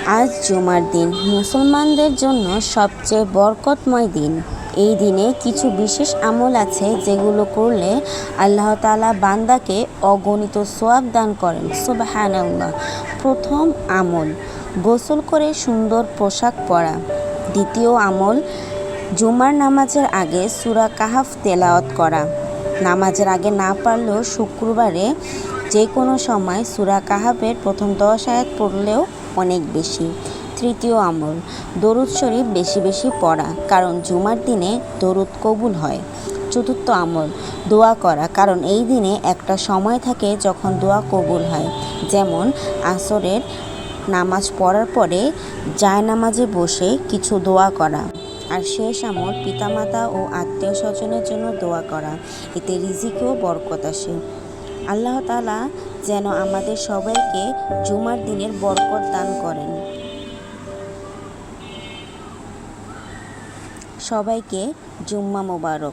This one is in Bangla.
আজ জুমার দিন মুসলমানদের জন্য সবচেয়ে বরকতময় দিন। এই দিনে কিছু বিশেষ আমল আছে যেগুলো করলে আল্লাহ তাআলা বান্দাকে অগণিত সওয়াব দান করেন। সুবহানাল্লাহ। প্রথম আমল, গোসল করে সুন্দর পোশাক পরা। দ্বিতীয় আমল, জুমার নামাজের আগে সূরা কাহাফ তেলাওয়াত করা। নামাজের আগে না পারলেও শুক্রবারে যে কোনো সময় সূরা কাহাফের প্রথম 10 আয়াত পড়লেও অনেক বেশি। তৃতীয় আমল, দরুদ শরীফ বেশি বেশি পড়া, কারণ জুমার দিনে দরুদ কবুল হয়। চতুর্থ আমল, দোয়া করা, কারণ এই দিনে একটা সময় থাকে যখন দোয়া কবুল হয়, যেমন আসরের নামাজ পড়ার পরে জায়নামাজে বসে কিছু দোয়া করা। আর শেষ আমল, পিতামাতা ও আত্মীয় স্বজনের জন্য দোয়া করা, এতে রিজিকেও বরকত আসে। আল্লাহ তাআলা যেন আমাদের সবাইকে জুমার দিনের বরকত দান করেন। সবাইকে জুম্মা মোবারক।